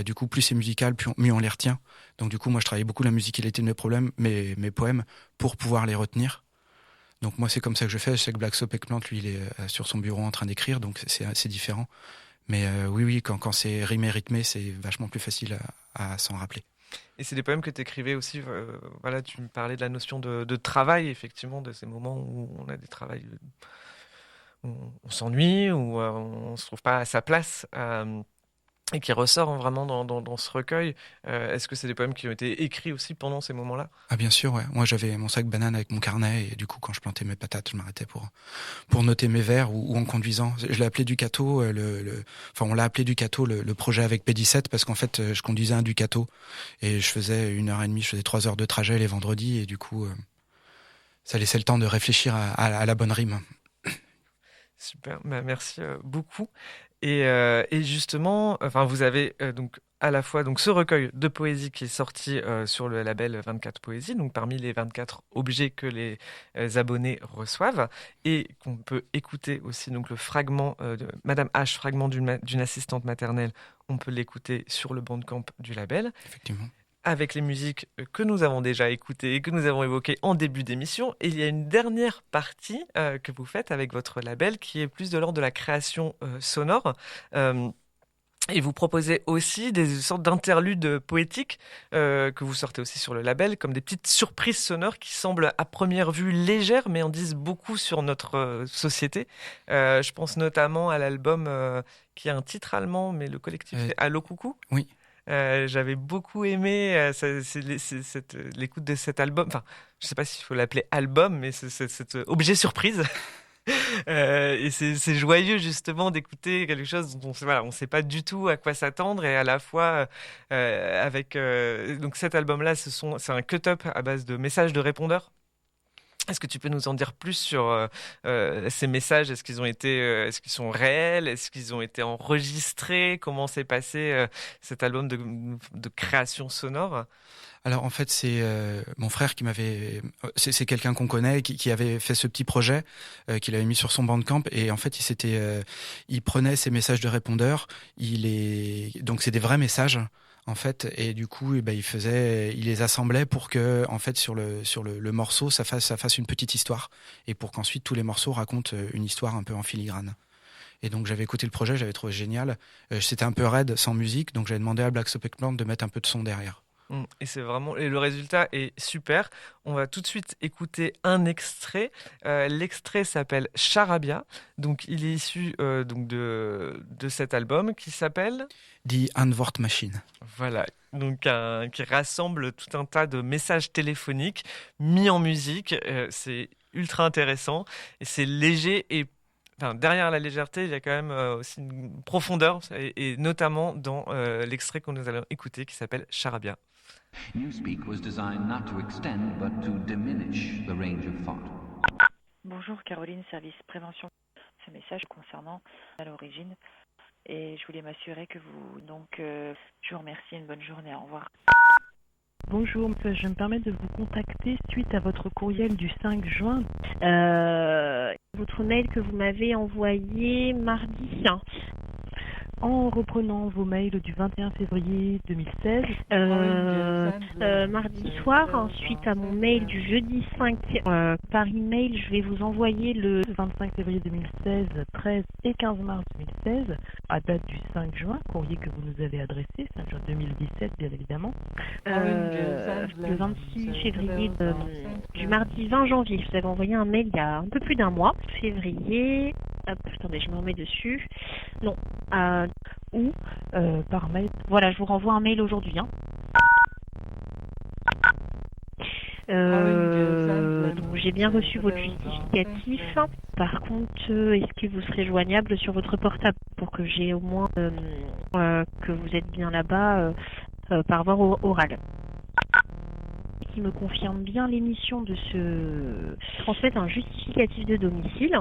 Du coup, plus c'est musical, mieux on les retient. Donc, du coup, moi, je travaillais beaucoup la musicalité de mes poèmes pour pouvoir les retenir. Donc, moi, c'est comme ça que je fais. Je sais que Black Soap Eggplant, lui, il est sur son bureau en train d'écrire, donc c'est différent. Mais oui, quand c'est rimé, rythmé, c'est vachement plus facile à s'en rappeler. Et c'est des poèmes que tu écrivais aussi, voilà, tu me parlais de la notion de travail, effectivement, de ces moments où on a des travails, où on s'ennuie, où on se trouve pas à sa place, et qui ressort vraiment dans ce recueil. Est-ce que c'est des poèmes qui ont été écrits aussi pendant ces moments-là? Ah bien sûr, ouais. Moi j'avais mon sac banane avec mon carnet et du coup quand je plantais mes patates, je m'arrêtais pour noter mes vers ou en conduisant. Je l'ai appelé Ducato, enfin on l'a appelé Ducato le projet avec P17 parce qu'en fait je conduisais un Ducato et je faisais 1h30, je faisais 3 heures de trajet les vendredis et du coup ça laissait le temps de réfléchir à la bonne rime. Super, merci beaucoup. Et justement, enfin, vous avez donc à la fois donc ce recueil de poésie qui est sorti sur le label 24 Poésie, donc parmi les 24 objets que les abonnés reçoivent, et qu'on peut écouter aussi donc le fragment de Madame H, fragment d'une assistante maternelle. On peut l'écouter sur le Bandcamp du label. Effectivement. Avec les musiques que nous avons déjà écoutées et que nous avons évoquées en début d'émission. Et il y a une dernière partie que vous faites avec votre label qui est plus de l'ordre de la création sonore. Et vous proposez aussi des sortes d'interludes poétiques que vous sortez aussi sur le label, comme des petites surprises sonores qui semblent à première vue légères, mais en disent beaucoup sur notre société. Je pense notamment à l'album qui a un titre allemand, mais le collectif c'est Allo Coucou. Oui. J'avais beaucoup aimé l'écoute de cet album. Enfin, je sais pas s'il faut l'appeler album, mais c'est cet objet surprise. Et c'est joyeux justement d'écouter quelque chose dont on sait pas du tout à quoi s'attendre et à la fois avec donc cet album-là, c'est un cut-up à base de messages de répondeurs. Est-ce que tu peux nous en dire plus sur ces messages? Est-ce qu'ils sont réels? Est-ce qu'ils ont été enregistrés? Comment s'est passé cet album de création sonore? Alors en fait c'est mon frère qui c'est quelqu'un qu'on connaît qui avait fait ce petit projet qu'il avait mis sur son Bandcamp et en fait il prenait ces messages de répondeurs, donc c'est des vrais messages en fait et du coup il les assemblait pour que en fait sur le morceau ça fasse une petite histoire et pour qu'ensuite tous les morceaux racontent une histoire un peu en filigrane. Et donc j'avais écouté le projet, j'avais trouvé génial. C'était un peu raide sans musique, donc j'avais demandé à Black Soap Eggplant de mettre un peu de son derrière. Et le résultat est super. On va tout de suite écouter un extrait. L'extrait s'appelle Charabia. Donc il est issu donc de cet album qui s'appelle Die Antwortmaschine. Voilà. Donc qui rassemble tout un tas de messages téléphoniques mis en musique. C'est ultra intéressant et c'est léger et enfin, derrière la légèreté, il y a quand même aussi une profondeur et notamment dans l'extrait que nous allons écouter qui s'appelle Charabia. Newspeak was designed not to extend but to diminish the range of thought. Bonjour Caroline, service prévention. Ce message concernant à l'origine et je voulais m'assurer que vous... Donc je vous remercie, une bonne journée, au revoir. Bonjour, je me permets de vous contacter suite à votre courriel du 5 juin. Votre mail que vous m'avez envoyé mardi. En reprenant vos mails du 21 février 2016, mardi soir, suite à mon mail du jeudi 5 par email, je vais vous envoyer le 25 février 2016, 13 et 15 mars 2016, à date du 5 juin, courrier que vous nous avez adressé, 5 juin 2017 bien évidemment, le 26 février du mardi 20 janvier, je vous avais envoyé un mail il y a un peu plus d'un mois, février, attendez, je me remets dessus, non, ou par mail. Voilà, je vous renvoie un mail aujourd'hui. Donc, j'ai bien reçu votre justificatif. Par contre, est-ce que vous serez joignable sur votre portable pour que j'ai au moins que vous êtes bien là-bas par voie orale? Qui me confirme bien l'émission de transmettre un justificatif de domicile.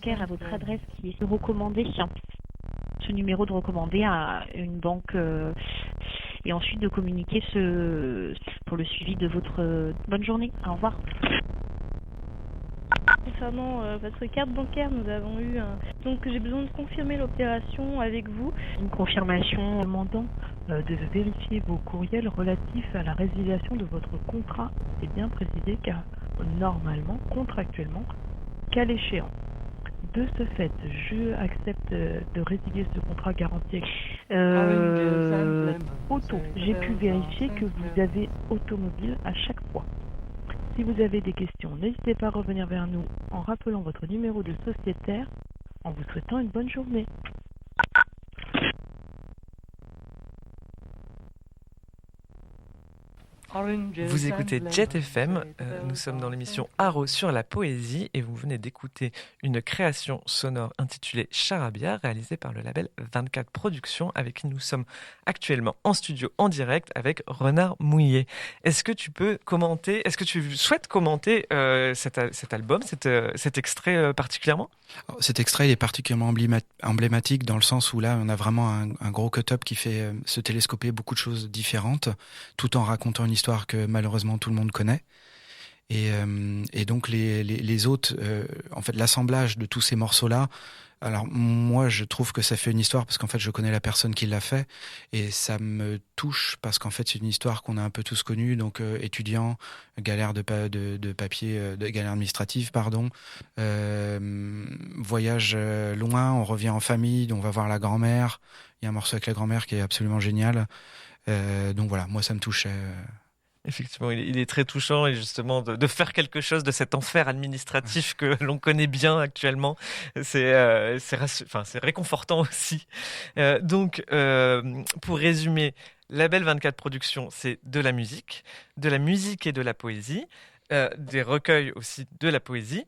bancaire à votre adresse qui est recommandé. Ce numéro de recommandé à une banque et ensuite de communiquer pour le suivi de votre bonne journée. Au revoir. Concernant votre carte bancaire, nous avons eu donc j'ai besoin de confirmer l'opération avec vous. Une confirmation demandant de vérifier vos courriels relatifs à la résiliation de votre contrat. C'est bien précisé car normalement, contractuellement, qu'à l'échéance. De ce fait, je accepte de résilier ce contrat garanti. Auto, j'ai pu vérifier que vous avez automobile à chaque fois. Si vous avez des questions, n'hésitez pas à revenir vers nous en rappelant votre numéro de sociétaire en vous souhaitant une bonne journée. Vous écoutez Jet FM, nous sommes dans l'émission Haro sur la poésie et vous venez d'écouter une création sonore intitulée Charabia réalisée par le label 24 Productions avec qui nous sommes actuellement en studio en direct avec Renard Mouillé. Est-ce que tu peux commenter, est-ce que tu souhaites commenter cet album, cet extrait particulièrement ? Cet extrait il est particulièrement emblématique dans le sens où là on a vraiment un gros cut-up qui fait se télescoper beaucoup de choses différentes tout en racontant une histoire que malheureusement tout le monde connaît. Et donc les autres, en fait l'assemblage de tous ces morceaux-là, alors moi je trouve que ça fait une histoire parce qu'en fait je connais la personne qui l'a fait et ça me touche parce qu'en fait c'est une histoire qu'on a un peu tous connue, donc étudiant, galère de papier, galère administrative pardon, voyage loin, on revient en famille, on va voir la grand-mère, il y a un morceau avec la grand-mère qui est absolument génial, donc voilà, moi ça me touchait. Effectivement, il est très touchant et justement de faire quelque chose de cet enfer administratif que l'on connaît bien actuellement, c'est réconfortant aussi. Donc, pour résumer, Label 24 Productions, c'est de la musique et de la poésie, des recueils aussi de la poésie,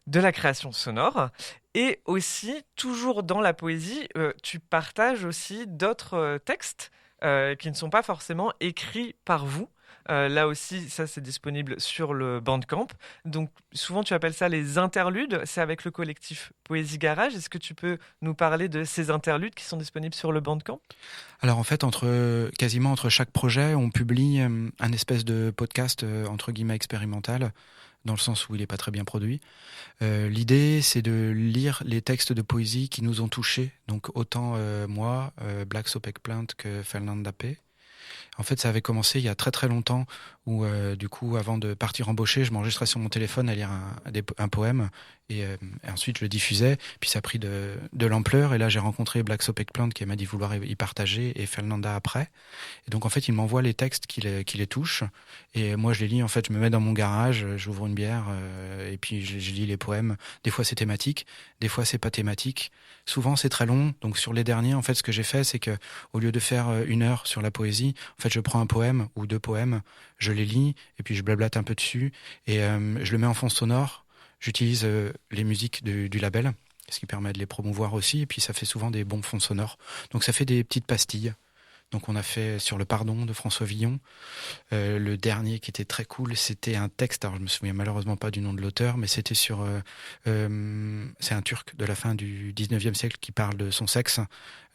de la création sonore et aussi, toujours dans la poésie, tu partages aussi d'autres textes qui ne sont pas forcément écrits par vous. Là aussi, ça c'est disponible sur le Bandcamp. Donc souvent tu appelles ça les interludes. C'est avec le collectif Poésie Garage. Est-ce que tu peux nous parler de ces interludes qui sont disponibles sur le Bandcamp ? Alors en fait, quasiment entre chaque projet, on publie un espèce de podcast entre guillemets expérimental, dans le sens où il n'est pas très bien produit. L'idée, c'est de lire les textes de poésie qui nous ont touchés. Donc autant moi, Black Soap Eggplant que Fernanda P. En fait, ça avait commencé il y a très très longtemps où, du coup, avant de partir embaucher, je m'enregistrais sur mon téléphone à lire un poème et ensuite je le diffusais. Puis ça a pris de l'ampleur et là j'ai rencontré Black Soap Eggplant qui m'a dit vouloir y partager et Fernanda après. Et donc en fait, il m'envoie les textes qui les touchent et moi je les lis. En fait, je me mets dans mon garage, j'ouvre une bière et puis je lis les poèmes. Des fois c'est thématique, des fois c'est pas thématique. Souvent c'est très long. Donc sur les derniers, en fait, ce que j'ai fait, c'est que au lieu de faire 1 heure sur la poésie, en fait, je prends un poème ou 2 poèmes, je les lis et puis je blablate un peu dessus et je le mets en fond sonore. J'utilise les musiques du label, ce qui permet de les promouvoir aussi, et puis ça fait souvent des bons fonds sonores. Donc ça fait des petites pastilles. Donc on a fait sur le pardon de François Villon. Le dernier qui était très cool, c'était un texte, alors je me souviens malheureusement pas du nom de l'auteur, mais c'était c'est un Turc de la fin du 19e siècle qui parle de son sexe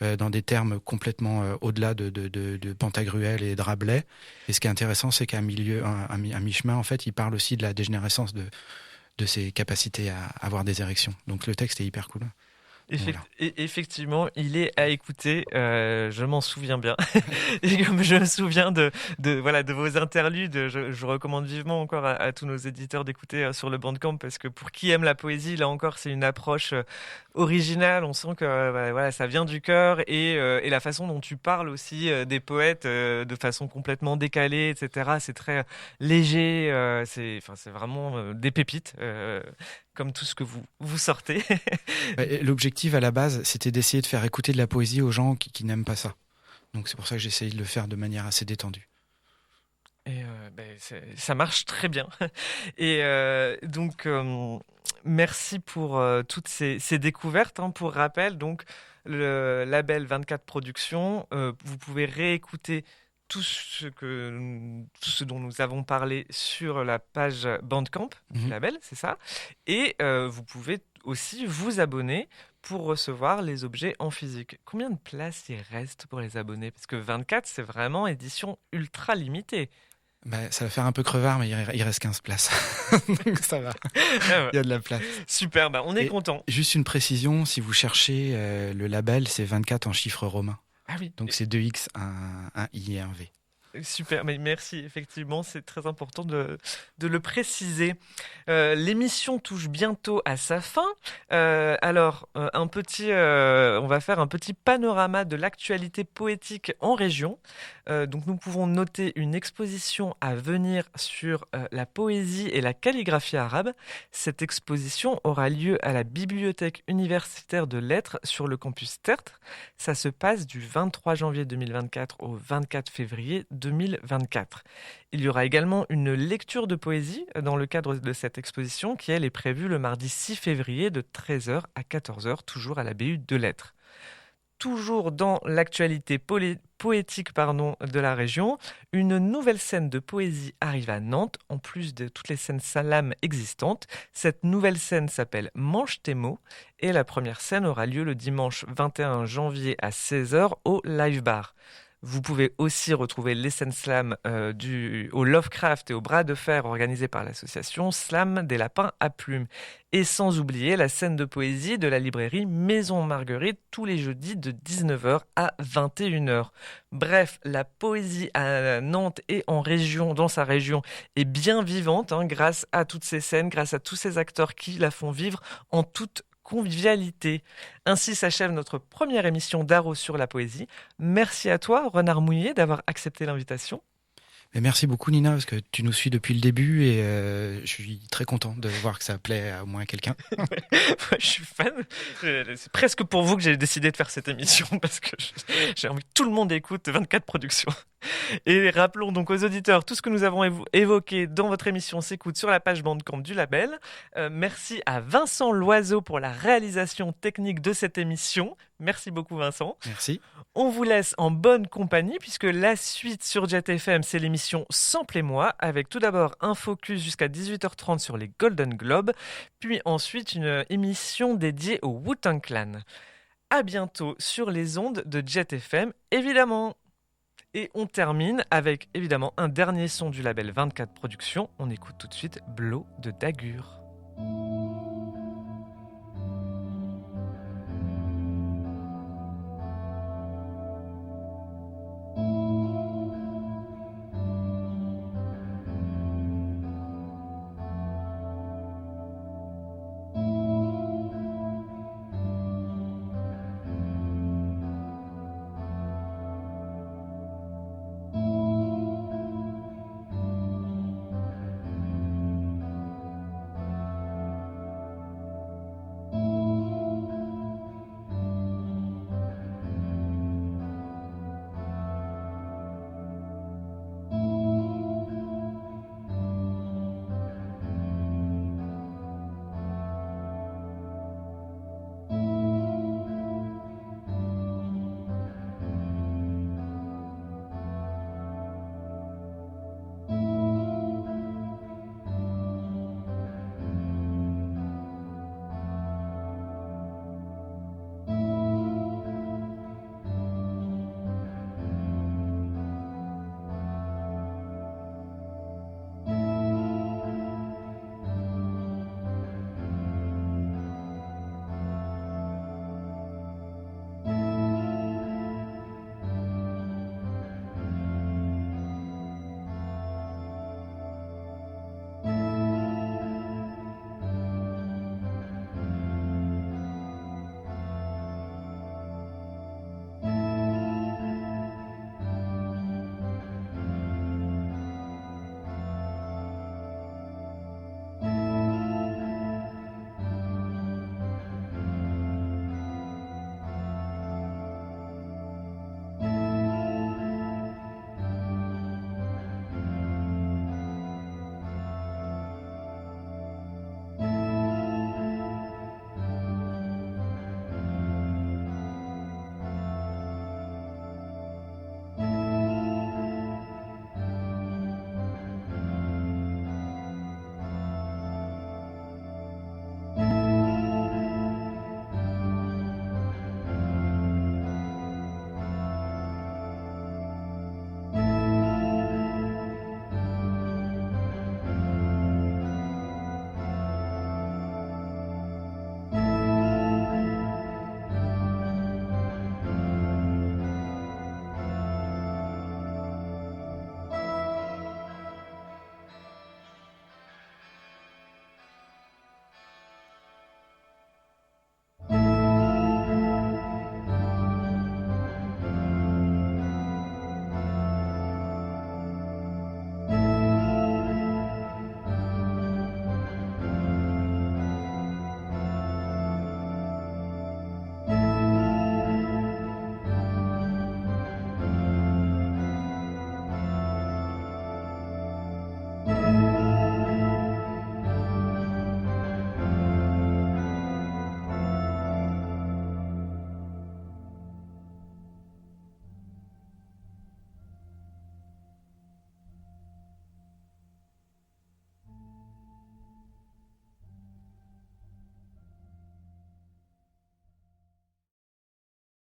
dans des termes complètement au-delà de Pantagruel et de Rabelais. Et ce qui est intéressant, c'est qu'à mi-chemin, en fait, il parle aussi de la dégénérescence de ses capacités à avoir des érections. Donc le texte est hyper cool. Voilà. Effectivement, il est à écouter, je m'en souviens bien. Et comme je me souviens de vos interludes, je recommande vivement encore à tous nos éditeurs d'écouter sur le Bandcamp parce que pour qui aime la poésie, là encore, c'est une approche originale. On sent que ça vient du cœur et la façon dont tu parles aussi des poètes de façon complètement décalée, etc. C'est très léger, c'est vraiment des pépites. Comme tout ce que vous sortez. L'objectif à la base, c'était d'essayer de faire écouter de la poésie aux gens qui n'aiment pas ça. Donc c'est pour ça que j'ai essayé de le faire de manière assez détendue. Et ça marche très bien. Et donc, merci pour toutes ces découvertes. Pour rappel, donc, le label 24 Productions, vous pouvez réécouter tout ce dont nous avons parlé sur la page Bandcamp du label, c'est ça. Et vous pouvez aussi vous abonner pour recevoir les objets en physique. Combien de places il reste pour les abonnés? Parce que 24, c'est vraiment édition ultra limitée. Ça va faire un peu crevard, mais il reste 15 places. Donc ça va. Il y a de la place. Super, on est Et content. Juste une précision, si vous cherchez le label, c'est 24 en chiffres romains. Ah oui. Donc c'est 2X, un I et un V. Super, mais merci, effectivement, c'est très important de le préciser. L'émission touche bientôt à sa fin. On va faire un petit panorama de l'actualité poétique en région. Donc nous pouvons noter une exposition à venir sur la poésie et la calligraphie arabe. Cette exposition aura lieu à la Bibliothèque universitaire de lettres sur le campus Tertre. Ça se passe du 23 janvier 2024 au 24 février 2024. Il y aura également une lecture de poésie dans le cadre de cette exposition qui, elle, est prévue le mardi 6 février de 13h à 14h, toujours à la BU de lettres. Toujours dans l'actualité poétique de la région, une nouvelle scène de poésie arrive à Nantes, en plus de toutes les scènes Salam existantes. Cette nouvelle scène s'appelle Mange tes mots et la première scène aura lieu le dimanche 21 janvier à 16h au Live Bar. Vous pouvez aussi retrouver les scènes slam au Lovecraft et au Bras de Fer organisés par l'association Slam des Lapins à Plumes. Et sans oublier la scène de poésie de la librairie Maison Marguerite tous les jeudis de 19h à 21h. Bref, la poésie à Nantes et dans sa région est bien vivante grâce à toutes ces scènes, grâce à tous ces acteurs qui la font vivre en toute convivialité. Ainsi s'achève notre première émission d'Aro sur la poésie. Merci à toi, Renard Mouillet, d'avoir accepté l'invitation. Mais merci beaucoup, Nina, parce que tu nous suis depuis le début et je suis très content de voir que ça plaît à au moins quelqu'un. Je suis fan. C'est presque pour vous que j'ai décidé de faire cette émission parce que j'ai envie que tout le monde écoute 24 Productions. Et rappelons donc aux auditeurs, tout ce que nous avons évoqué dans votre émission s'écoute sur la page Bandcamp du label. Merci à Vincent Loiseau pour la réalisation technique de cette émission. Merci beaucoup, Vincent. Merci. On vous laisse en bonne compagnie puisque la suite sur Jet FM, c'est l'émission Samplez-moi avec tout d'abord un focus jusqu'à 18h30 sur les Golden Globes, puis ensuite une émission dédiée au Wu-Tang Clan. À bientôt sur les ondes de Jet FM, évidemment. Et on termine avec évidemment un dernier son du label 24 Productions. On écoute tout de suite Blow de Dagur.